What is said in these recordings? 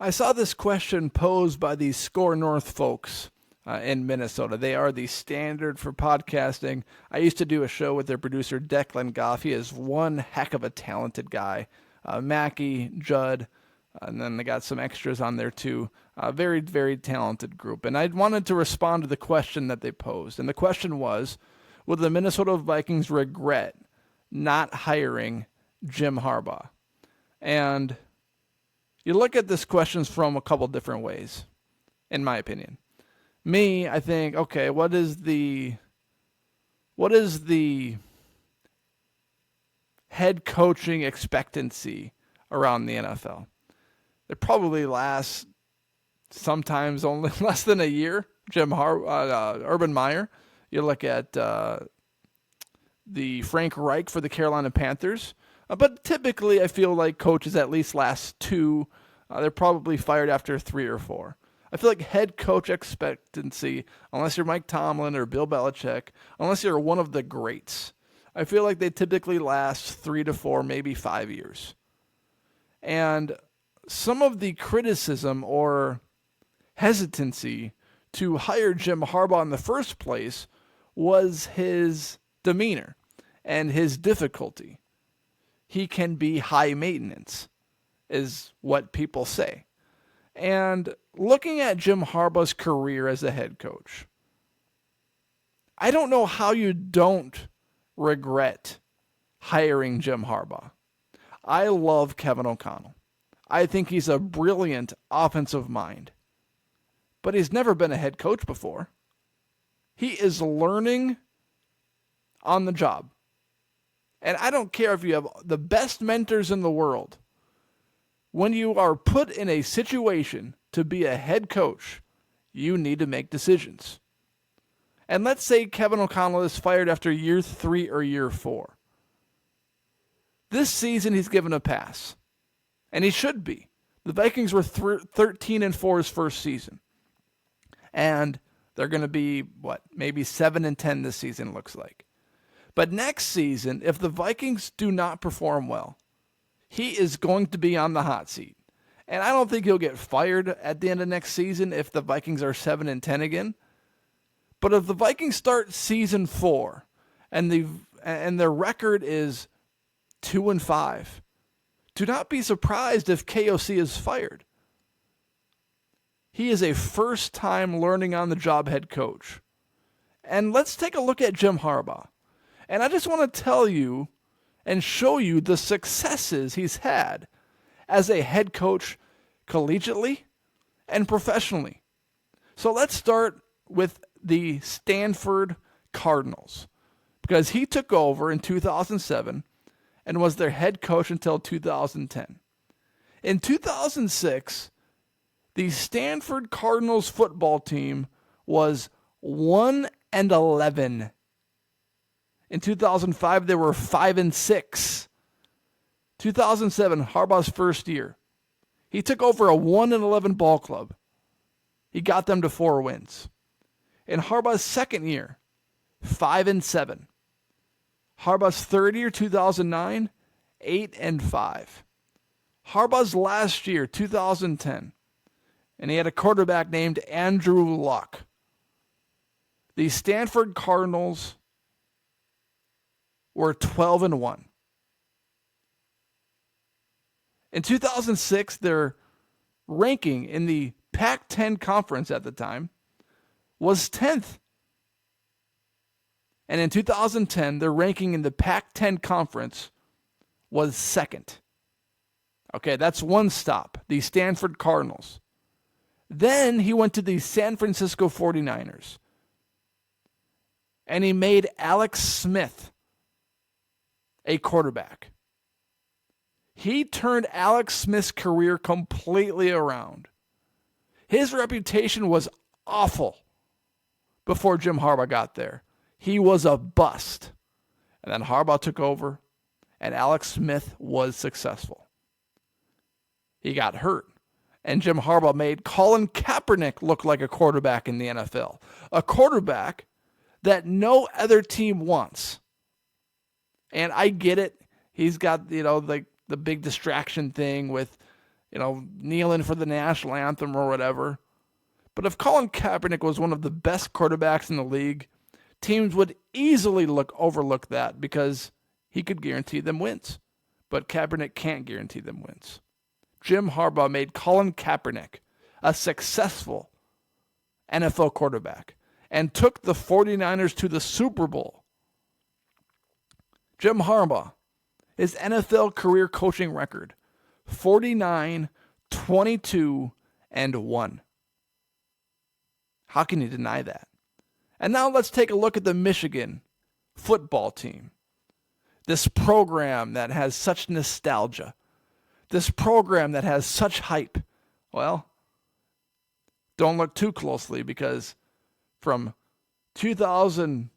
I saw this question posed by the Score North folks in Minnesota. They are the standard for podcasting. I used to do a show with their producer, Declan Goff. He is one heck of a talented guy. Mackie, Judd, and then they got some extras on there too. Very, very talented group. And I wanted to respond to the question that they posed. And the question was, would the Minnesota Vikings regret not hiring Jim Harbaugh? And you look at this question from a couple different ways, in my opinion. Me, I think, okay, what is the head coaching expectancy around the NFL? It probably lasts sometimes only less than a year. Urban Meyer. You look at the Frank Reich for the Carolina Panthers. But typically, I feel like coaches at least last 2. They're probably fired after 3 or 4. I feel like head coach expectancy, unless you're Mike Tomlin or Bill Belichick, unless you're one of the greats, I feel like they typically last 3 to 4, maybe 5 years. And some of the criticism or hesitancy to hire Jim Harbaugh in the first place was his demeanor and his difficulty. He can be high maintenance, is what people say. And looking at Jim Harbaugh's career as a head coach, I don't know how you don't regret hiring Jim Harbaugh. I love Kevin O'Connell. I think he's a brilliant offensive mind. But he's never been a head coach before. He is learning on the job. And I don't care if you have the best mentors in the world. When you are put in a situation to be a head coach, you need to make decisions. And let's say Kevin O'Connell is fired after year 3 or year 4. This season he's given a pass. And he should be. The Vikings were 13-4 his first season. And they're going to be, maybe 7-10 this season, looks like. But next season, if the Vikings do not perform well, he is going to be on the hot seat. And I don't think he'll get fired at the end of next season if the Vikings are 7-10 again. But if the Vikings start season 4 and their record is 2-5, do not be surprised if KOC is fired. He is a first-time learning on the job head coach. And let's take a look at Jim Harbaugh. And I just want to tell you and show you the successes he's had as a head coach collegiately and professionally. So let's start with the Stanford Cardinals, because he took over in 2007 and was their head coach until 2010. In 2006, the Stanford Cardinals football team was 1-11. In 2005, they were 5-6. 2007, Harbaugh's first year. He took over a 1-11 ball club. He got them to 4 wins. In Harbaugh's second year, 5-7. Harbaugh's third year, 2009, 8-5. Harbaugh's last year, 2010, and he had a quarterback named Andrew Luck. The Stanford Cardinals were 12-1. In 2006, their ranking in the Pac-10 conference at the time was 10th. And in 2010, their ranking in the Pac-10 conference was 2nd. Okay, that's one stop, the Stanford Cardinals. Then he went to the San Francisco 49ers. And he made Alex Smith a quarterback. He turned Alex Smith's career completely around. His reputation was awful before Jim Harbaugh got there. He was a bust. And then Harbaugh took over, and Alex Smith was successful. He got hurt, and Jim Harbaugh made Colin Kaepernick look like a quarterback in the NFL. A quarterback that no other team wants. And I get it. He's got, the big distraction thing with, kneeling for the national anthem or whatever. But if Colin Kaepernick was one of the best quarterbacks in the league, teams would easily overlook that because he could guarantee them wins. But Kaepernick can't guarantee them wins. Jim Harbaugh made Colin Kaepernick a successful NFL quarterback and took the 49ers to the Super Bowl. Jim Harbaugh, his NFL career coaching record, 49, 22, and 1. How can you deny that? And now let's take a look at the Michigan football team. This program that has such nostalgia. This program that has such hype. Well, don't look too closely because from 2010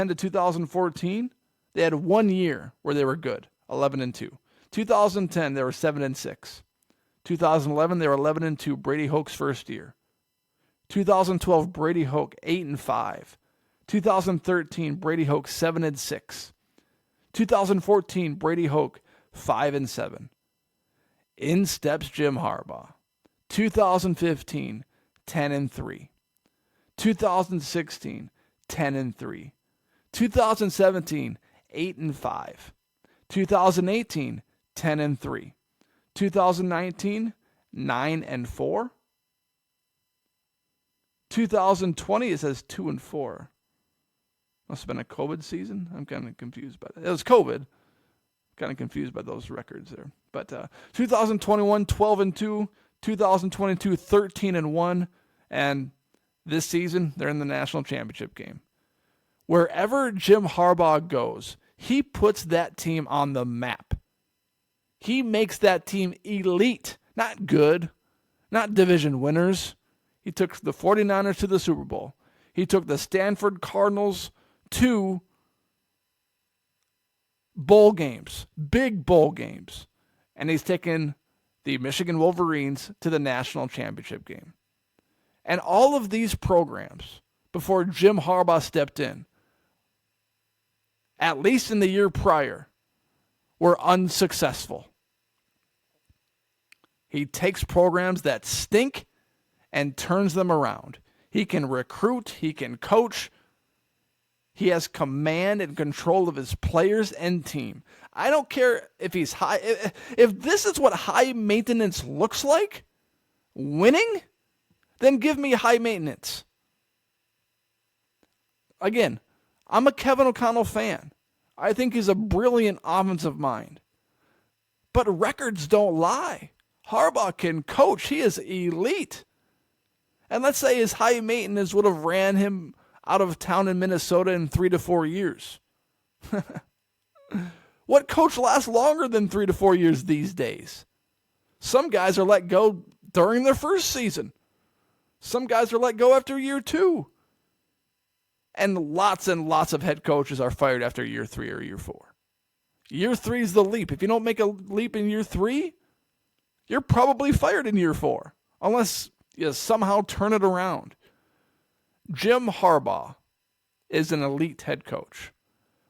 to 2014, they had 1 year where they were good, 11-2. 2010, they were 7-6. 2011, they were 11-2, Brady Hoke's first year. 2012, Brady Hoke 8-5. 2013, Brady Hoke 7-6. 2014, Brady Hoke 5-7. In steps Jim Harbaugh. 2015, 10-3. 2016, 10-3. 2017, 8-5. 2018, 10-3. 2019, 9-4. 2020, it says 2-4. Must have been a COVID season. I'm kind of confused by that. It was COVID. Kind of confused by those records there. But 2021, 12-2. 2022, 13-1. And this season, they're in the national championship game. Wherever Jim Harbaugh goes, he puts that team on the map. He makes that team elite, not good, not division winners. He took the 49ers to the Super Bowl. He took the Stanford Cardinals to bowl games, big bowl games. And he's taken the Michigan Wolverines to the national championship game. And all of these programs, before Jim Harbaugh stepped in, at least in the year prior, were unsuccessful. He takes programs that stink and turns them around. He can recruit, he can coach. He has command and control of his players and team. I don't care if he's high. If this is what high maintenance looks like, winning, then give me high maintenance. Again, I'm a Kevin O'Connell fan. I think he's a brilliant offensive mind. But records don't lie. Harbaugh can coach. He is elite. And let's say his high maintenance would have ran him out of town in Minnesota in 3 to 4 years. What coach lasts longer than 3 to 4 years these days? Some guys are let go during their first season. Some guys are let go after year 2. And lots of head coaches are fired after year 3 or year 4. Year 3 is the leap. If you don't make a leap in year 3, you're probably fired in year 4, unless you somehow turn it around. Jim Harbaugh is an elite head coach.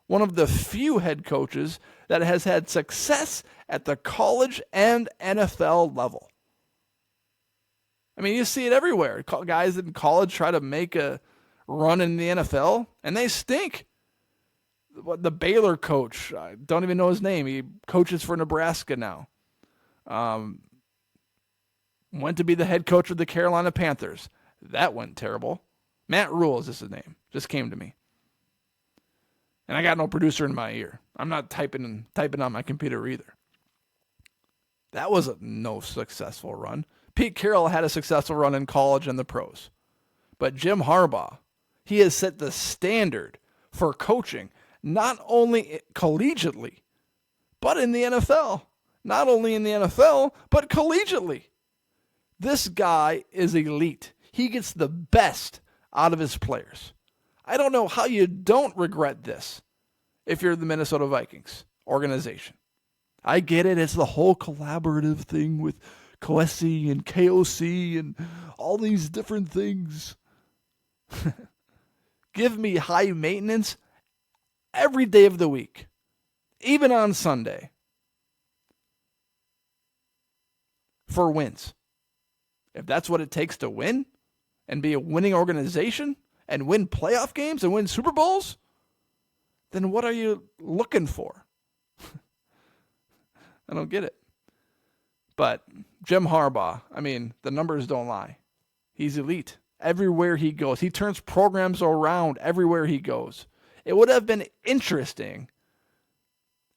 One of the few head coaches that has had success at the college and NFL level. I mean, you see it everywhere. Guys in college try to make a run in the NFL, and they stink. The Baylor coach, I don't even know his name. He coaches for Nebraska now. Went to be the head coach of the Carolina Panthers. That went terrible. Matt Rule is his name. Just came to me. And I got no producer in my ear. I'm not typing on my computer either. That was no successful run. Pete Carroll had a successful run in college and the pros. But Jim Harbaugh, he has set the standard for coaching, not only collegiately, but in the NFL. Not only in the NFL, but collegiately. This guy is elite. He gets the best out of his players. I don't know how you don't regret this if you're the Minnesota Vikings organization. I get it. It's the whole collaborative thing with Coesi and KOC and all these different things. Give me high maintenance every day of the week. even on Sunday, for wins. If that's what it takes to win and be a winning organization and win playoff games and win Super Bowls, then what are you looking for? I don't get it. But Jim Harbaugh, I mean, the numbers don't lie. He's elite everywhere he goes. He turns programs around everywhere he goes. It would have been interesting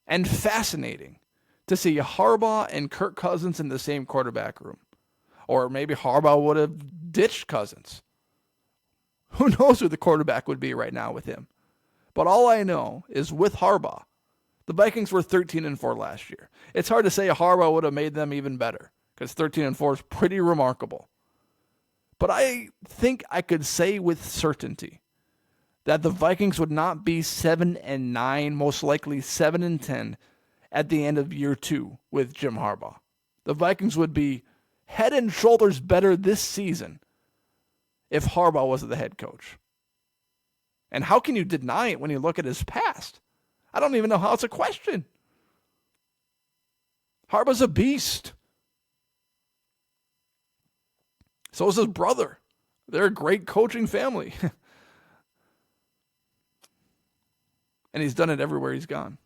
and fascinating to see Harbaugh and Kirk Cousins in the same quarterback room. Or maybe Harbaugh would have ditched Cousins. Who knows who the quarterback would be right now with him? But all I know is with Harbaugh, the Vikings were 13-4 last year. It's hard to say Harbaugh would have made them even better because 13-4 is pretty remarkable. But I think I could say with certainty that the Vikings would not be 7-9, most likely 7-10 at the end of year 2 with Jim Harbaugh. The Vikings would be head and shoulders better this season if Harbaugh was the head coach. And how can you deny it when you look at his past? I don't even know how it's a question. Harbaugh's a beast. So is his brother. They're a great coaching family. And he's done it everywhere he's gone.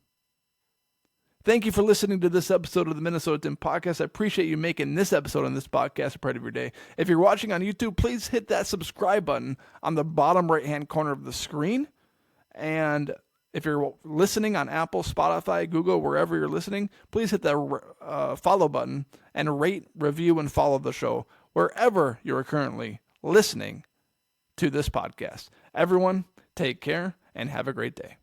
Thank you for listening to this episode of the Minnesota Tim Podcast. I appreciate you making this episode on this podcast a part of your day. If you're watching on YouTube, please hit that subscribe button on the bottom right-hand corner of the screen. And if you're listening on Apple, Spotify, Google, wherever you're listening, please hit that follow button and rate, review, and follow the show wherever you're currently listening to this podcast. Everyone, take care and have a great day.